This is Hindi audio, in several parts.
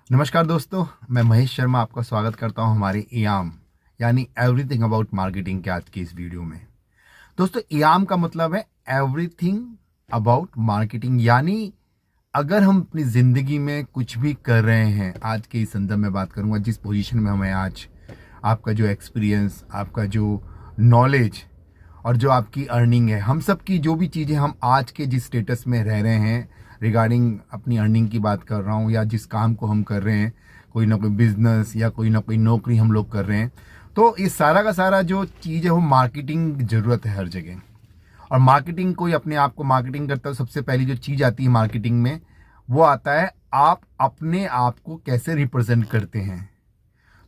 नमस्कार दोस्तों, मैं महेश शर्मा आपका स्वागत करता हूं हमारे ईयाम यानी एवरीथिंग अबाउट मार्केटिंग के आज की इस वीडियो में। दोस्तों, ईयाम का मतलब है एवरीथिंग अबाउट मार्केटिंग, यानी अगर हम अपनी ज़िंदगी में कुछ भी कर रहे हैं, आज के इस संदर्भ में बात करूंगा जिस पोजीशन में हमें आज, आपका जो एक्सपीरियंस, आपका जो नॉलेज और जो आपकी अर्निंग है, हम सब की जो भी चीज़ें हम आज के जिस स्टेटस में रह रहे हैं, रिगार्डिंग अपनी अर्निंग की बात कर रहा हूँ या जिस काम को हम कर रहे हैं, कोई ना कोई बिजनेस या कोई ना कोई नौकरी हम लोग कर रहे हैं, तो ये सारा का सारा जो चीज़ है वो मार्केटिंग की ज़रूरत है हर जगह। और मार्केटिंग, कोई अपने आप को मार्केटिंग करता है, सबसे पहली जो चीज़ आती है मार्केटिंग में वो आता है आप अपने आप को कैसे रिप्रेजेंट करते हैं।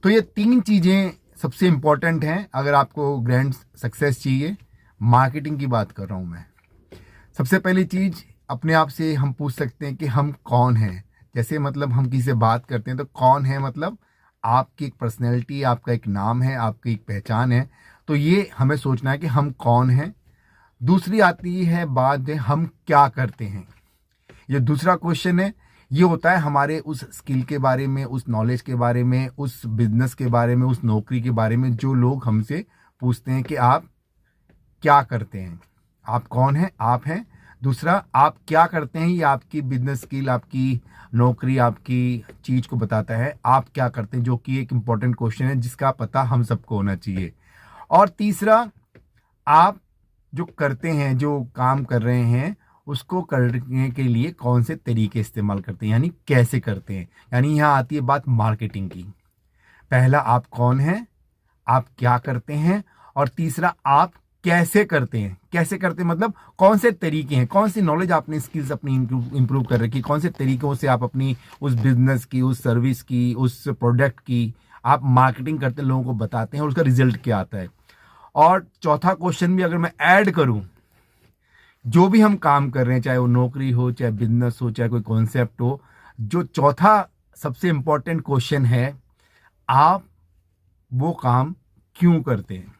तो ये तीन चीज़ें सबसे इंपॉर्टेंट हैं अगर आपको ग्रैंड सक्सेस चाहिए। मार्केटिंग की बात कर रहा हूँ मैं। सबसे पहली चीज़, अपने आप से हम पूछ सकते हैं कि हम कौन हैं। जैसे मतलब हम किसी से बात करते हैं तो कौन है, मतलब आपकी एक पर्सनैलिटी, आपका एक नाम है, आपकी एक पहचान है। तो ये हमें सोचना है कि हम कौन हैं। दूसरी आती है बात है हम क्या करते हैं। ये दूसरा क्वेश्चन है, ये होता है हमारे उस स्किल के बारे में, उस नॉलेज के बारे में, उस बिजनेस के बारे में, उस नौकरी के बारे में जो लोग हमसे पूछते हैं कि आप क्या करते हैं। आप कौन हैं, आप हैं। दूसरा, आप क्या करते हैं, ये आपकी बिजनेस स्किल, आपकी नौकरी, आपकी चीज़ को बताता है। आप क्या करते हैं, जो कि एक इम्पॉर्टेंट क्वेश्चन है जिसका पता हम सबको होना चाहिए। और तीसरा, आप जो करते हैं, जो काम कर रहे हैं, उसको करने के लिए कौन से तरीके इस्तेमाल करते हैं, यानी कैसे करते हैं। यानी यहाँ आती है बात मार्केटिंग की। पहला, आप कौन हैं, आप क्या करते हैं, और तीसरा, आप कैसे करते हैं। कैसे करते हैं मतलब कौन से तरीके हैं, कौन सी नॉलेज आपने, स्किल्स अपनी इंप्रूव कर रखी, कौन से तरीकों से आप अपनी उस बिजनेस की, उस सर्विस की, उस प्रोडक्ट की आप मार्केटिंग करते हैं, लोगों को बताते हैं और उसका रिजल्ट क्या आता है। और चौथा क्वेश्चन भी अगर मैं ऐड करूं, जो भी हम काम कर रहे हैं, चाहे वो नौकरी हो, चाहे बिजनेस हो, चाहे कोई कॉन्सेप्ट हो, जो चौथा सबसे इंपॉर्टेंट क्वेश्चन है, आप वो काम क्यों करते हैं।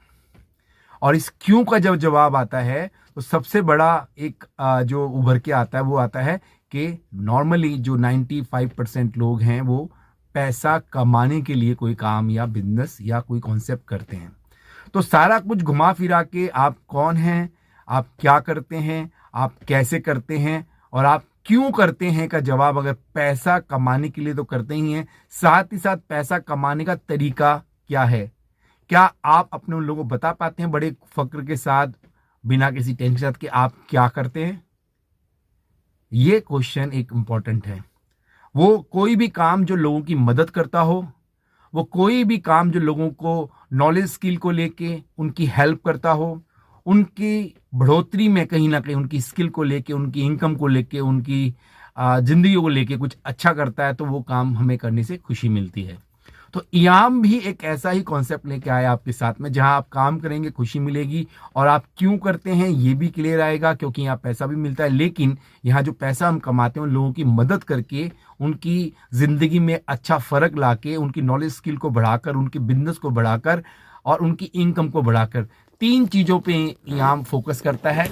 और इस क्यों का जब जवाब आता है तो सबसे बड़ा एक जो उभर के आता है वो आता है कि नॉर्मली जो 95% लोग हैं वो पैसा कमाने के लिए कोई काम या बिजनेस या कोई कॉन्सेप्ट करते हैं। तो सारा कुछ घुमा फिरा के आप कौन हैं, आप क्या करते हैं, आप कैसे करते हैं और आप क्यों करते हैं का जवाब, अगर पैसा कमाने के लिए तो करते ही हैं, साथ ही साथ पैसा कमाने का तरीका क्या है, क्या आप अपने उन लोगों को बता पाते हैं बड़े फक्र के साथ, बिना किसी टेंशन के साथ, कि आप क्या करते हैं। ये क्वेश्चन एक इंपॉर्टेंट है। वो कोई भी काम जो लोगों की मदद करता हो, वो कोई भी काम जो लोगों को नॉलेज स्किल को लेके उनकी हेल्प करता हो, उनकी बढ़ोतरी में कहीं ना कहीं उनकी स्किल को लेके, उनकी इनकम को लेके, उनकी जिंदगी को लेके कुछ अच्छा करता है, तो वो काम हमें करने से खुशी मिलती है। तो इयाम भी एक ऐसा ही कॉन्सेप्ट लेके आया आपके साथ में, जहां आप काम करेंगे खुशी मिलेगी और आप क्यों करते हैं ये भी क्लियर आएगा, क्योंकि यहाँ पैसा भी मिलता है, लेकिन यहाँ जो पैसा हम कमाते हैं उन लोगों की मदद करके, उनकी जिंदगी में अच्छा फर्क लाके, उनकी नॉलेज स्किल को बढ़ाकर, उनके बिजनेस को बढ़ाकर और उनकी इनकम को बढ़ाकर, तीन चीजों पे इयाम फोकस करता है।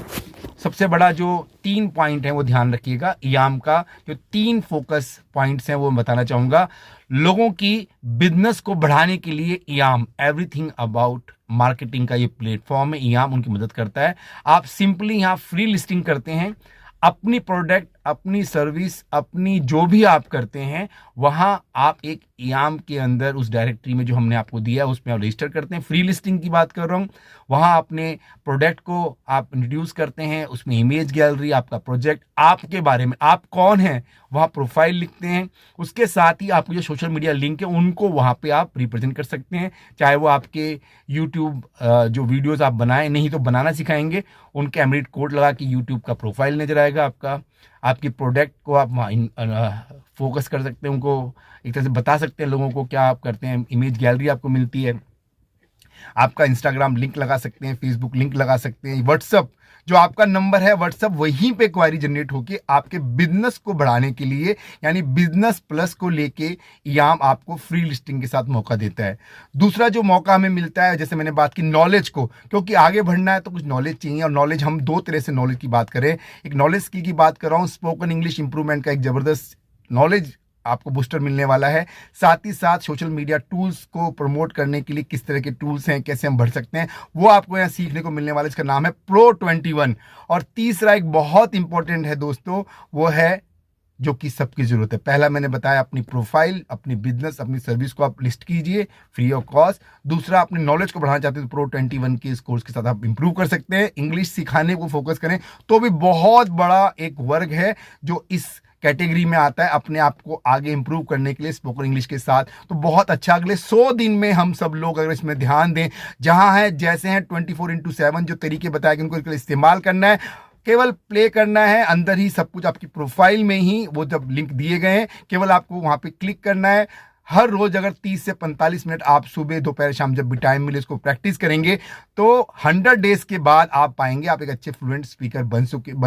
सबसे बड़ा जो 3 पॉइंट है वो ध्यान रखिएगा। इयाम का जो 3 फोकस पॉइंट्स हैं वो मैं बताना चाहूंगा। लोगों की बिजनेस को बढ़ाने के लिए इयाम, एवरीथिंग अबाउट मार्केटिंग का ये प्लेटफॉर्म है। इयाम उनकी मदद करता है। आप सिंपली यहाँ फ्री लिस्टिंग करते हैं, अपनी प्रोडक्ट, अपनी सर्विस, अपनी जो भी आप करते हैं, वहां आप एक इयाम के अंदर उस डायरेक्टरी में जो हमने आपको दिया है उसमें आप रजिस्टर करते हैं। फ्री लिस्टिंग की बात कर रहा हूं, वहां अपने प्रोडक्ट को आप इंट्रोड्यूस करते हैं, उसमें इमेज गैलरी, आपका प्रोजेक्ट, आपके बारे में, आप कौन हैं, वहां प्रोफाइल लिखते हैं। उसके साथ ही आपको जो सोशल मीडिया लिंक है उनको वहां पे आप रिप्रेजेंट कर सकते हैं, चाहे वो आपके यूट्यूब जो वीडियोस आप बनाएं, नहीं तो बनाना सिखाएंगे, उनके एमरीट कोड लगा के यूट्यूब का प्रोफाइल नजर आएगा आपका। आपकी प्रोडक्ट को आप फोकस कर सकते हैं, उनको एक तरह से बता सकते हैं लोगों को क्या आप करते हैं। इमेज गैलरी आपको मिलती है, आपका इंस्टाग्राम लिंक लगा सकते हैं, फेसबुक लिंक लगा सकते हैं, व्हाट्सअप जो आपका नंबर है, व्हाट्सअप वहीं पे क्वारी जनरेट होके आपके बिजनेस को बढ़ाने के लिए, यानी बिजनेस प्लस को लेके इयाम आपको फ्री लिस्टिंग के साथ मौका देता है। दूसरा जो मौका हमें मिलता है, जैसे मैंने बात की नॉलेज को, क्योंकि आगे बढ़ना है तो कुछ नॉलेज चाहिए, और नॉलेज हम दो तरह से नॉलेज की बात करें। एक नॉलेज स्किल की बात कर रहा हूँ, स्पोकन इंग्लिश इंप्रूवमेंट का एक जबरदस्त नॉलेज आपको बूस्टर मिलने वाला है। साथ ही साथ सोशल मीडिया टूल्स को प्रमोट करने के लिए किस तरह के टूल्स हैं, कैसे हम बढ़ सकते हैं, वो आपको यहाँ सीखने को मिलने वाला है। इसका नाम है Pro21। और तीसरा एक बहुत इंपॉर्टेंट है दोस्तों, वो है जो कि सबकी जरूरत है। पहला मैंने बताया, अपनी प्रोफाइल, अपनी बिजनेस, अपनी सर्विस को आप लिस्ट कीजिए फ्री ऑफ कॉस्ट। दूसरा, अपने नॉलेज को बढ़ाना चाहते हैं तो Pro21 के इस कोर्स के साथ आप इंप्रूव कर सकते हैं। इंग्लिश सिखाने को फोकस करें तो भी बहुत बड़ा एक वर्ग है जो इस कैटेगरी में आता है अपने आप को आगे इंप्रूव करने के लिए स्पोकन इंग्लिश के साथ। तो बहुत अच्छा, अगले 100 दिन में हम सब लोग अगर इसमें ध्यान दें, जहां है जैसे हैं 24/7 जो तरीके बताए कि उनको इस्तेमाल करना है, केवल प्ले करना है, अंदर ही सब कुछ आपकी प्रोफाइल में ही वो जब लिंक दिए गए हैं, केवल आपको वहां पे क्लिक करना है। हर रोज अगर 30 से 45 मिनट आप सुबह दोपहर शाम जब भी टाइम मिले इसको प्रैक्टिस करेंगे तो 100 डेज के बाद आप पाएंगे आप एक अच्छे फ्लुएंट स्पीकर बन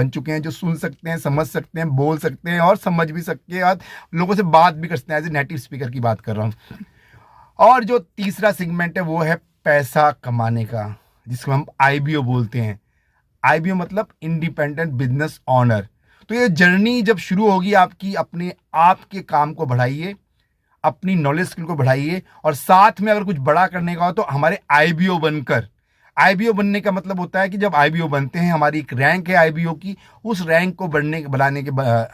चुके हैं, जो सुन सकते हैं, समझ सकते हैं, बोल सकते हैं और समझ भी सकते हैं और लोगों से बात भी कर सकते हैं। एज ए नेटिव स्पीकर की बात कर रहा हूं। और जो तीसरा सेगमेंट है वो है पैसा कमाने का, जिसको हम IBO बोलते हैं। IBO मतलब इंडिपेंडेंट बिजनेस ऑनर। तो ये जर्नी जब शुरू होगी आपकी, अपने आप के काम को बढ़ाइए, अपनी नॉलेज स्किल को बढ़ाइए और साथ में अगर कुछ बड़ा करने का हो तो हमारे IBO बनकर। IBO बनने का मतलब होता है कि जब IBO बनते हैं, हमारी एक रैंक है IBO की, उस रैंक को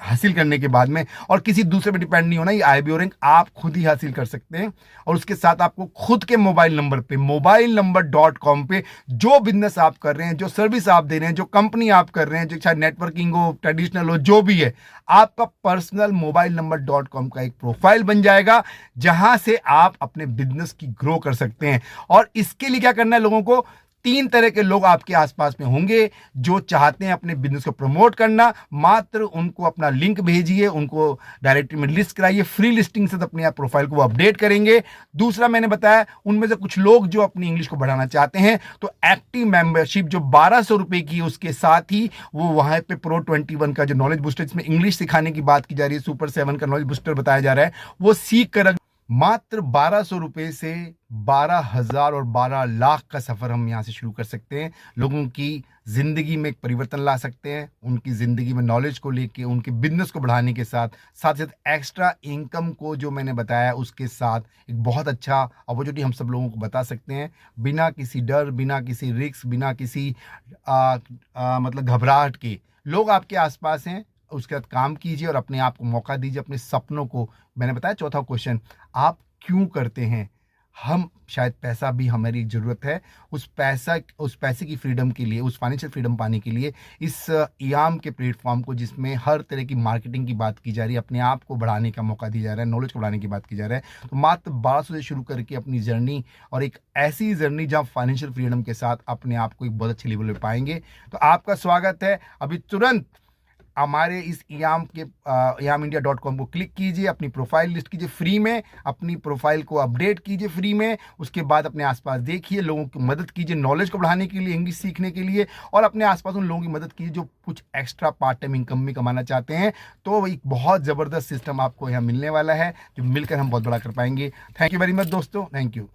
हासिल करने के बाद में और किसी दूसरे पे डिपेंड नहीं होना, ये IBO रैंक आप खुद ही हासिल कर सकते हैं। और उसके साथ आपको खुद के मोबाइल नंबर पे, mobilenumber.com पे जो बिजनेस आप कर रहे हैं, जो सर्विस आप दे रहे हैं, जो कंपनी आप कर रहे हैं, जो चाहे नेटवर्किंग हो, ट्रेडिशनल हो, जो भी है, आपका पर्सनल mobilenumber.com का एक प्रोफाइल बन जाएगा जहां से आप अपने बिजनेस की ग्रो कर सकते हैं। और इसके लिए क्या करना है, लोगों को 3 तरह के लोग आपके आसपास में होंगे जो चाहते हैं अपने बिजनेस को प्रमोट करना। मात्र उनको अपना लिंक भेजिए, उनको डायरेक्टरी में लिस्ट कराइए, फ्री लिस्टिंग से अपने आप प्रोफाइल को अपडेट करेंगे। दूसरा मैंने बताया, उनमें से कुछ लोग जो अपनी इंग्लिश को बढ़ाना चाहते हैं तो एक्टिव मेंबरशिप जो 1200 रुपए की, उसके साथ ही वो वहां पे Pro21 का जो नॉलेज बूस्टर, इसमें इंग्लिश सिखाने की बात की जा रही है, सुपर 7 का नॉलेज बूस्टर बताया जा रहा है, वो सीख कर मात्र 1200 रुपए से 12,000 और 12 लाख का सफर हम यहां से शुरू कर सकते हैं। लोगों की जिंदगी में एक परिवर्तन ला सकते हैं, उनकी जिंदगी में नॉलेज को लेके, उनके बिजनेस को बढ़ाने के साथ साथ एक्स्ट्रा इनकम को जो मैंने बताया उसके साथ एक बहुत अच्छा अपॉर्चुनिटी हम सब लोगों को बता सकते हैं, बिना किसी डर, बिना किसी रिस्क, बिना किसी मतलब घबराहट के। लोग आपके आसपास हैं, उसके बाद काम कीजिए और अपने आप को मौका दीजिए, अपने सपनों को। मैंने बताया चौथा क्वेश्चन, आप क्यों करते हैं? हम शायद पैसा भी हमारी जरूरत है, उस पैसे की फ्रीडम के लिए, उस फाइनेंशियल फ्रीडम पाने के लिए इस इयाम के प्लेटफॉर्म को, जिसमें हर तरह की मार्केटिंग की बात की जा रही है, अपने आप को बढ़ाने का मौका दिया जा रहा है, नॉलेज को बढ़ाने की बात की जा रहा है, तो मात्र 1200 से शुरू करके अपनी जर्नी, और एक ऐसी जर्नी जहाँ फाइनेंशियल फ्रीडम के साथ अपने आप को एक बहुत अच्छे लेवल पर पाएंगे। तो आपका स्वागत है। अभी तुरंत हमारे इस iyamindia.com को क्लिक कीजिए, अपनी प्रोफाइल लिस्ट कीजिए फ्री में, अपनी प्रोफाइल को अपडेट कीजिए फ्री में। उसके बाद अपने आसपास देखिए, लोगों की मदद कीजिए नॉलेज को बढ़ाने के लिए, इंग्लिश सीखने के लिए, और अपने आसपास उन लोगों की मदद कीजिए जो कुछ एक्स्ट्रा पार्ट टाइम इनकम भी कमाना चाहते हैं। तो एक बहुत ज़बरदस्त सिस्टम आपको यहाँ मिलने वाला है, जो मिलकर हम बहुत बड़ा कर पाएंगे। थैंक यू वेरी मच दोस्तों, थैंक यू।